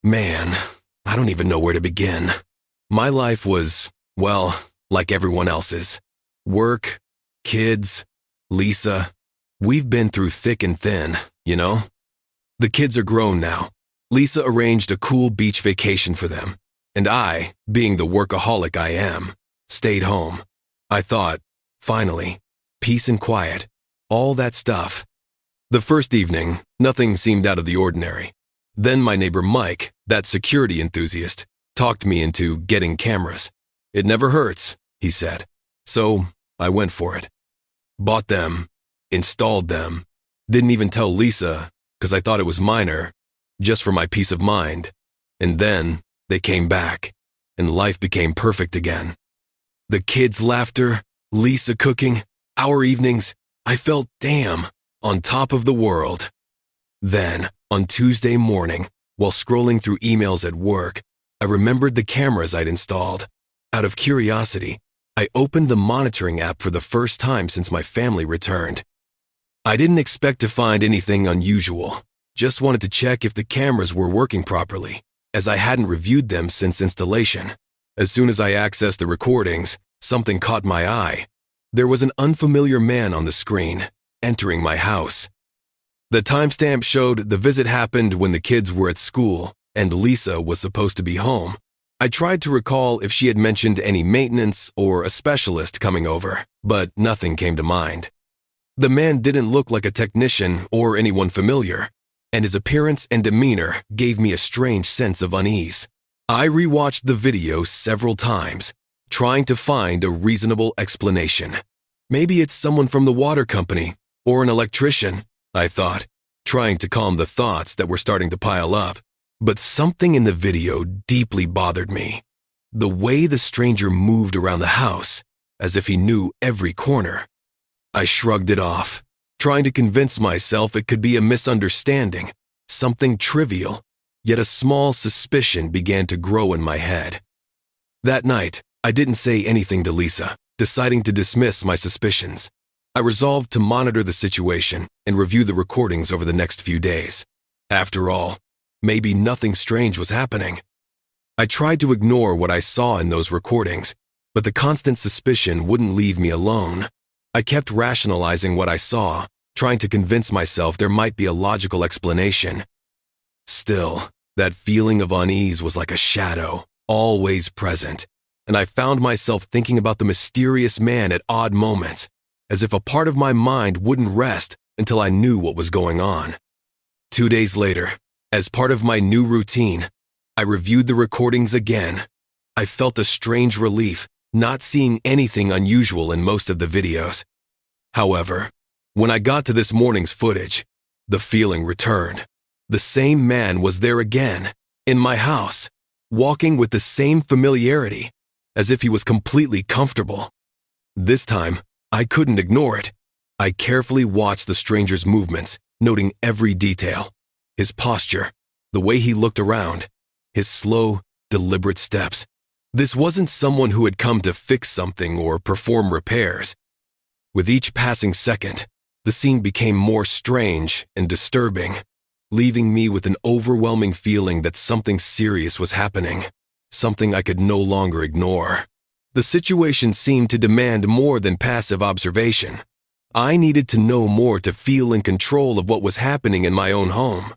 Man, I don't even know where to begin. My life was, well, like everyone else's. Work, kids, Lisa. We've been through thick and thin, you know? The kids are grown now. Lisa arranged a cool beach vacation for them. And I, being the workaholic I am, stayed home. I thought, finally, peace and quiet, all that stuff. The first evening, nothing seemed out of the ordinary. Then my neighbor Mike, that security enthusiast, talked me into getting cameras. It never hurts, he said. So I went for it. Bought them, installed them, didn't even tell Lisa because I thought it was minor, just for my peace of mind. And then they came back, and life became perfect again. The kids' laughter, Lisa cooking, our evenings, I felt damn on top of the world. Then, on Tuesday morning, while scrolling through emails at work, I remembered the cameras I'd installed. Out of curiosity, I opened the monitoring app for the first time since my family returned. I didn't expect to find anything unusual, just wanted to check if the cameras were working properly, as I hadn't reviewed them since installation. As soon as I accessed the recordings, something caught my eye. There was an unfamiliar man on the screen, entering my house. The timestamp showed the visit happened when the kids were at school and Lisa was supposed to be home. I tried to recall if she had mentioned any maintenance or a specialist coming over, but nothing came to mind. The man didn't look like a technician or anyone familiar, and his appearance and demeanor gave me a strange sense of unease. I rewatched the video several times, trying to find a reasonable explanation. Maybe it's someone from the water company or an electrician, I thought, trying to calm the thoughts that were starting to pile up. But something in the video deeply bothered me. The way the stranger moved around the house, as if he knew every corner. I shrugged it off, trying to convince myself it could be a misunderstanding, something trivial, yet a small suspicion began to grow in my head. That night, I didn't say anything to Lisa, deciding to dismiss my suspicions. I resolved to monitor the situation and review the recordings over the next few days. After all, maybe nothing strange was happening. I tried to ignore what I saw in those recordings, but the constant suspicion wouldn't leave me alone. I kept rationalizing what I saw, trying to convince myself there might be a logical explanation. Still, that feeling of unease was like a shadow, always present, and I found myself thinking about the mysterious man at odd moments, as if a part of my mind wouldn't rest until I knew what was going on. 2 days later, as part of my new routine, I reviewed the recordings again. I felt a strange relief, not seeing anything unusual in most of the videos. However, when I got to this morning's footage, the feeling returned. The same man was there again, in my house, walking with the same familiarity, as if he was completely comfortable. This time, I couldn't ignore it. I carefully watched the stranger's movements, noting every detail. His posture, the way he looked around, his slow, deliberate steps. This wasn't someone who had come to fix something or perform repairs. With each passing second, the scene became more strange and disturbing, leaving me with an overwhelming feeling that something serious was happening, something I could no longer ignore. The situation seemed to demand more than passive observation. I needed to know more to feel in control of what was happening in my own home.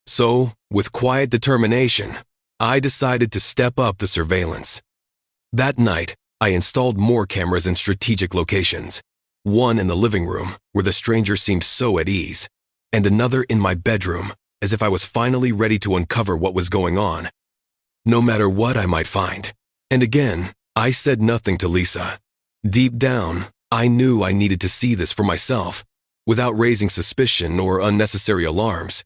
So, with quiet determination, I decided to step up the surveillance. That night, I installed more cameras in strategic locations. One in the living room, where the stranger seemed so at ease, and another in my bedroom, as if I was finally ready to uncover what was going on. No matter what I might find. And again, I said nothing to Lisa. Deep down, I knew I needed to see this for myself, without raising suspicion or unnecessary alarms.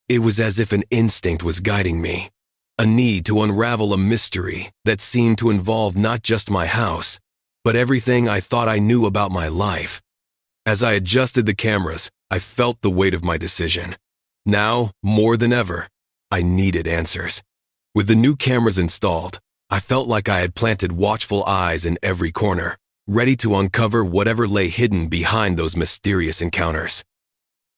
It was as if an instinct was guiding me. A need to unravel a mystery that seemed to involve not just my house, but everything I thought I knew about my life. As I adjusted the cameras, I felt the weight of my decision. Now, more than ever, I needed answers. With the new cameras installed, I felt like I had planted watchful eyes in every corner, ready to uncover whatever lay hidden behind those mysterious encounters.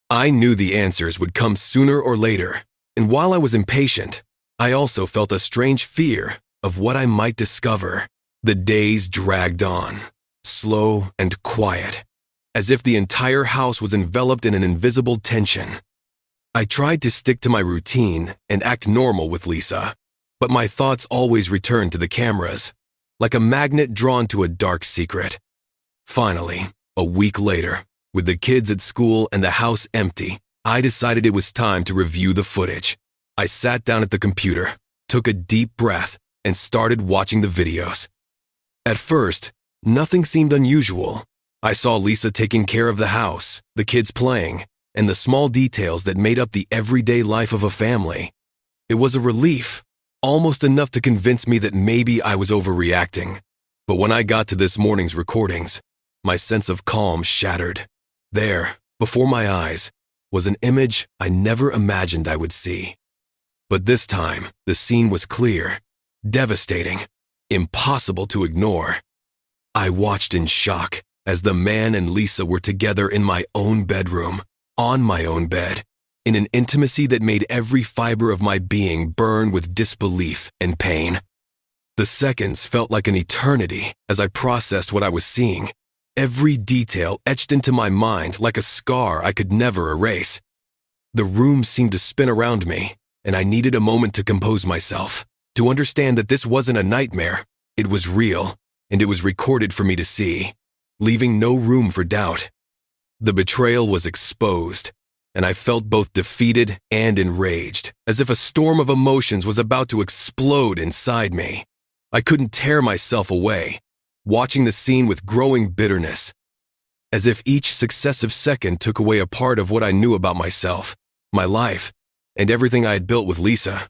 I knew the answers would come sooner or later, and while I was impatient, I also felt a strange fear of what I might discover. The days dragged on, slow and quiet, as if the entire house was enveloped in an invisible tension. I tried to stick to my routine and act normal with Lisa, but my thoughts always returned to the cameras, like a magnet drawn to a dark secret. Finally, a week later, with the kids at school and the house empty, I decided it was time to review the footage. I sat down at the computer, took a deep breath, and started watching the videos. At first, nothing seemed unusual. I saw Lisa taking care of the house, the kids playing, and the small details that made up the everyday life of a family. It was a relief, almost enough to convince me that maybe I was overreacting. But when I got to this morning's recordings, my sense of calm shattered. There, before my eyes, was an image I never imagined I would see. But this time, the scene was clear, devastating, impossible to ignore. I watched in shock as the man and Lisa were together in my own bedroom, on my own bed, in an intimacy that made every fiber of my being burn with disbelief and pain. The seconds felt like an eternity as I processed what I was seeing, every detail etched into my mind like a scar I could never erase. The room seemed to spin around me, and I needed a moment to compose myself, to understand that this wasn't a nightmare. It was real, and it was recorded for me to see, leaving no room for doubt. The betrayal was exposed, and I felt both defeated and enraged, as if a storm of emotions was about to explode inside me. I couldn't tear myself away, watching the scene with growing bitterness, as if each successive second took away a part of what I knew about myself, my life, and everything I had built with Lisa.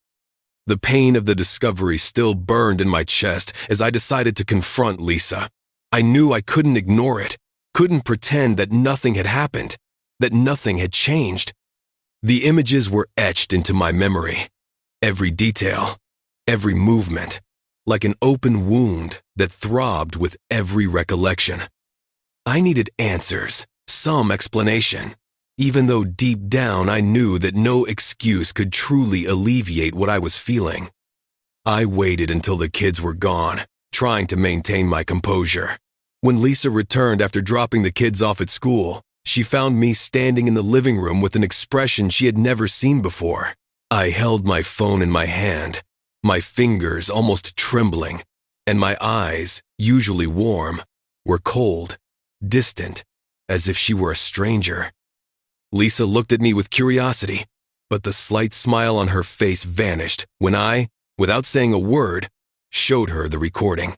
The pain of the discovery still burned in my chest as I decided to confront Lisa. I knew I couldn't ignore it, couldn't pretend that nothing had happened, that nothing had changed. The images were etched into my memory, every detail, every movement, like an open wound that throbbed with every recollection. I needed answers, some explanation, even though deep down I knew that no excuse could truly alleviate what I was feeling. I waited until the kids were gone, trying to maintain my composure. When Lisa returned after dropping the kids off at school, she found me standing in the living room with an expression she had never seen before. I held my phone in my hand, my fingers almost trembling, and my eyes, usually warm, were cold, distant, as if she were a stranger. Lisa looked at me with curiosity, but the slight smile on her face vanished when I, without saying a word, showed her the recording.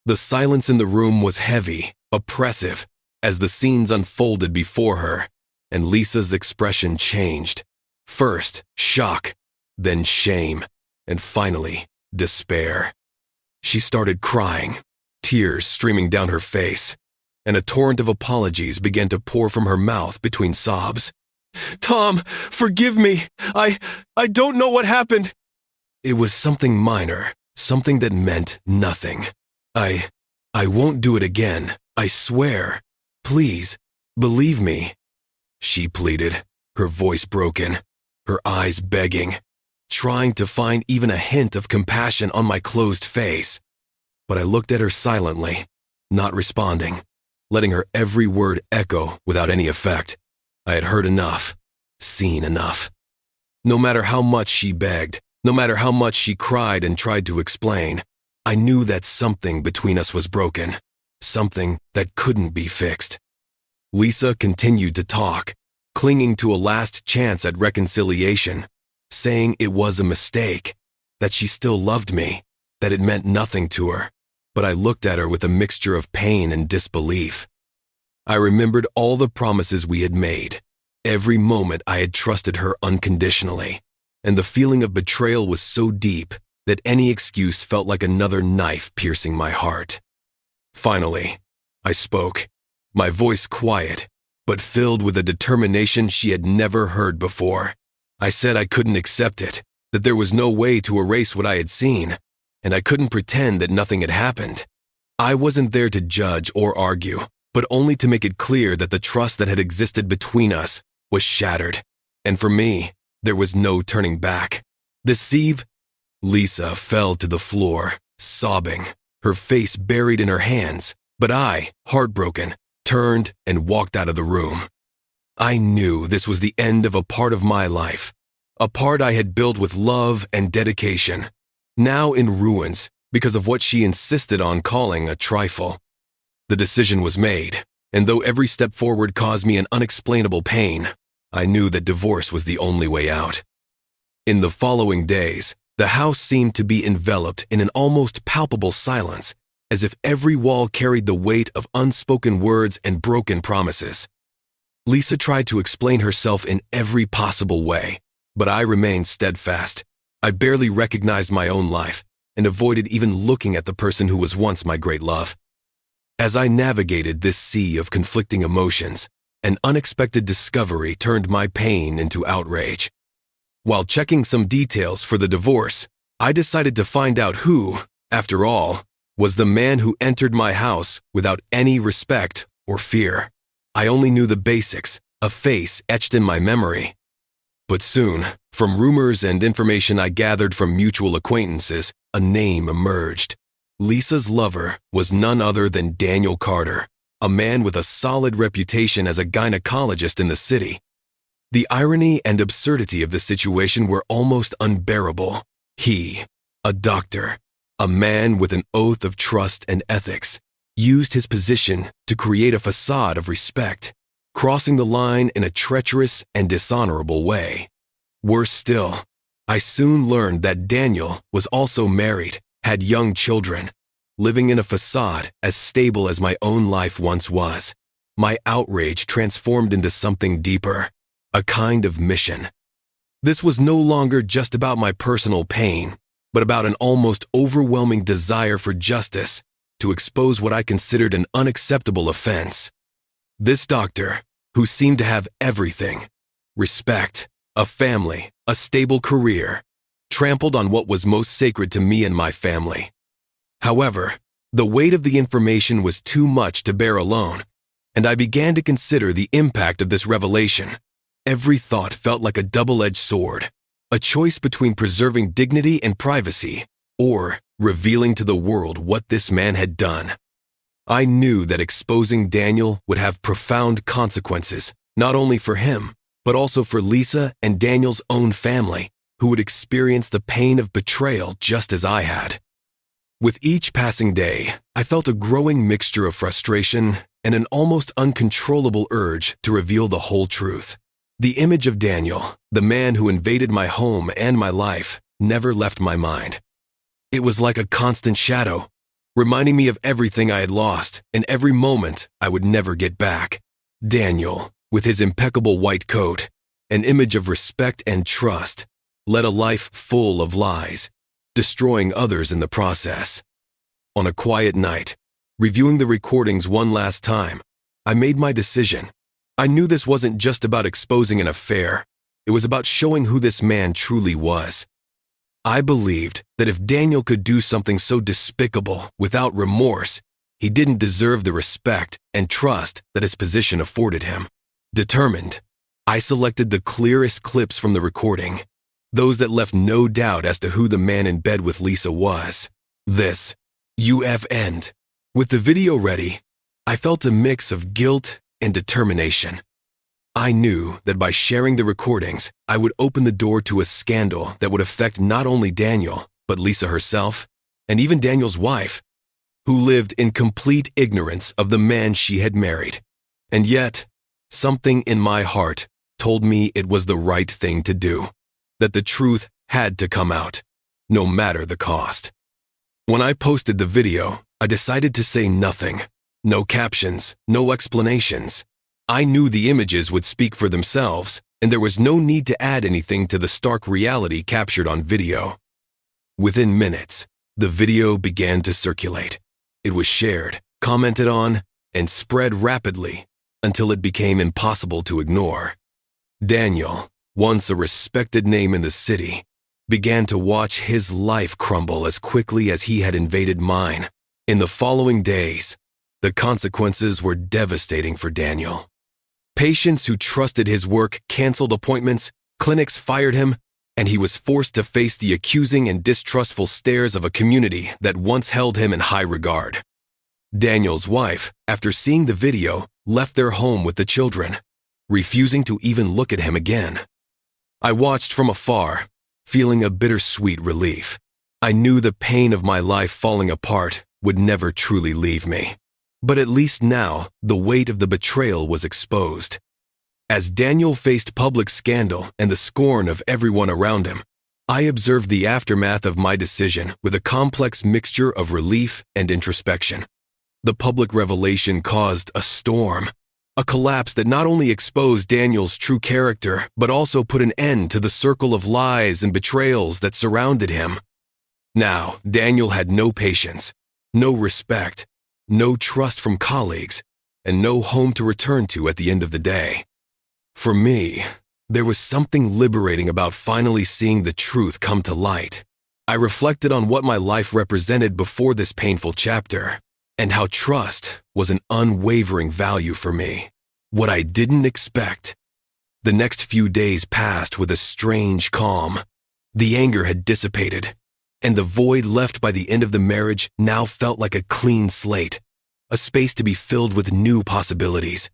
The silence in the room was heavy, oppressive, as the scenes unfolded before her, and Lisa's expression changed. First, shock, then shame, and finally, despair. She started crying, tears streaming down her face, and a torrent of apologies began to pour from her mouth between sobs. "Tom, forgive me. I don't know what happened." It was something minor, something that meant nothing. I won't do it again, I swear. Please, believe me," she pleaded, her voice broken, her eyes begging, trying to find even a hint of compassion on my closed face. But I looked at her silently, not responding, letting her every word echo without any effect. I had heard enough, seen enough. No matter how much she begged, no matter how much she cried and tried to explain, I knew that something between us was broken, something that couldn't be fixed. Lisa continued to talk, clinging to a last chance at reconciliation, saying it was a mistake, that she still loved me, that it meant nothing to her. But I looked at her with a mixture of pain and disbelief. I remembered all the promises we had made, every moment I had trusted her unconditionally, and the feeling of betrayal was so deep that any excuse felt like another knife piercing my heart. Finally, I spoke, my voice quiet, but filled with a determination she had never heard before. I said I couldn't accept it, that there was no way to erase what I had seen, and I couldn't pretend that nothing had happened. I wasn't there to judge or argue, but only to make it clear that the trust that had existed between us was shattered, and for me, there was no turning back. Deceive Lisa fell to the floor, sobbing, her face buried in her hands, but I, heartbroken, turned and walked out of the room. I knew this was the end of a part of my life, a part I had built with love and dedication, now in ruins because of what she insisted on calling a trifle. The decision was made, and though every step forward caused me an unexplainable pain, I knew that divorce was the only way out. In the following days, the house seemed to be enveloped in an almost palpable silence, as if every wall carried the weight of unspoken words and broken promises. Lisa tried to explain herself in every possible way, but I remained steadfast. I barely recognized my own life and avoided even looking at the person who was once my great love. As I navigated this sea of conflicting emotions, an unexpected discovery turned my pain into outrage. While checking some details for the divorce, I decided to find out who, after all, was the man who entered my house without any respect or fear. I only knew the basics, a face etched in my memory. But soon, from rumors and information I gathered from mutual acquaintances, a name emerged. Lisa's lover was none other than Daniel Carter, a man with a solid reputation as a gynecologist in the city. The irony and absurdity of the situation were almost unbearable. He, a doctor, a man with an oath of trust and ethics, used his position to create a facade of respect, crossing the line in a treacherous and dishonorable way. Worse still, I soon learned that Daniel was also married, had young children, living in a facade as stable as my own life once was. My outrage transformed into something deeper, a kind of mission. This was no longer just about my personal pain, but about an almost overwhelming desire for justice to expose what I considered an unacceptable offense. This doctor, who seemed to have everything, respect, a family, a stable career, trampled on what was most sacred to me and my family. However, the weight of the information was too much to bear alone, and I began to consider the impact of this revelation. Every thought felt like a double-edged sword, a choice between preserving dignity and privacy, or revealing to the world what this man had done. I knew that exposing Daniel would have profound consequences, not only for him, but also for Lisa and Daniel's own family, who would experience the pain of betrayal just as I had. With each passing day, I felt a growing mixture of frustration and an almost uncontrollable urge to reveal the whole truth. The image of Daniel, the man who invaded my home and my life, never left my mind. It was like a constant shadow, reminding me of everything I had lost and every moment I would never get back. Daniel, with his impeccable white coat, an image of respect and trust, led a life full of lies, destroying others in the process. On a quiet night, reviewing the recordings one last time, I made my decision. I knew this wasn't just about exposing an affair. It was about showing who this man truly was. I believed that if Daniel could do something so despicable without remorse, he didn't deserve the respect and trust that his position afforded him. Determined, I selected the clearest clips from the recording, those that left no doubt as to who the man in bed with Lisa was. This, UFN. With the video ready, I felt a mix of guilt and determination. I knew that by sharing the recordings, I would open the door to a scandal that would affect not only Daniel, but Lisa herself, and even Daniel's wife, who lived in complete ignorance of the man she had married. And yet, something in my heart told me it was the right thing to do, that the truth had to come out, no matter the cost. When I posted the video, I decided to say nothing. No captions, no explanations. I knew the images would speak for themselves, and there was no need to add anything to the stark reality captured on video. Within minutes, the video began to circulate. It was shared, commented on, and spread rapidly until it became impossible to ignore. Daniel, once a respected name in the city, began to watch his life crumble as quickly as he had invaded mine. In the following days, the consequences were devastating for Daniel. Patients who trusted his work canceled appointments, clinics fired him, and he was forced to face the accusing and distrustful stares of a community that once held him in high regard. Daniel's wife, after seeing the video, left their home with the children, refusing to even look at him again. I watched from afar, feeling a bittersweet relief. I knew the pain of my life falling apart would never truly leave me. But at least now, the weight of the betrayal was exposed. As Daniel faced public scandal and the scorn of everyone around him, I observed the aftermath of my decision with a complex mixture of relief and introspection. The public revelation caused a storm, a collapse that not only exposed Daniel's true character, but also put an end to the circle of lies and betrayals that surrounded him. Now, Daniel had no patience, no respect, no trust from colleagues, and no home to return to at the end of the day. For me, there was something liberating about finally seeing the truth come to light. I reflected on what my life represented before this painful chapter, and how trust was an unwavering value for me. What I didn't expect. The next few days passed with a strange calm. The anger had dissipated, and the void left by the end of the marriage now felt like a clean slate, a space to be filled with new possibilities.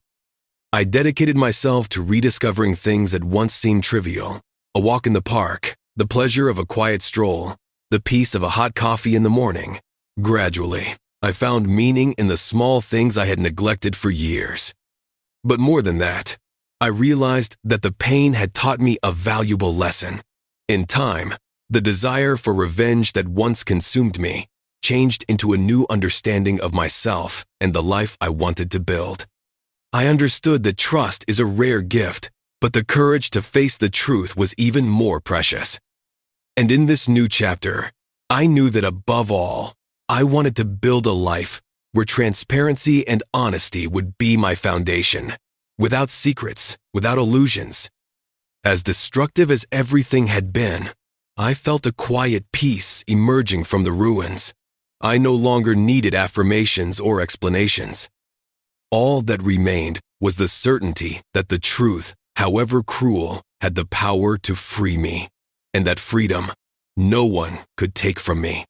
I dedicated myself to rediscovering things that once seemed trivial: a walk in the park, the pleasure of a quiet stroll, the peace of a hot coffee in the morning. Gradually, I found meaning in the small things I had neglected for years. But more than that, I realized that the pain had taught me a valuable lesson. In time, the desire for revenge that once consumed me changed into a new understanding of myself and the life I wanted to build. I understood that trust is a rare gift, but the courage to face the truth was even more precious. And in this new chapter, I knew that above all, I wanted to build a life where transparency and honesty would be my foundation, without secrets, without illusions. As destructive as everything had been, I felt a quiet peace emerging from the ruins. I no longer needed affirmations or explanations. All that remained was the certainty that the truth, however cruel, had the power to free me, and that freedom no one could take from me.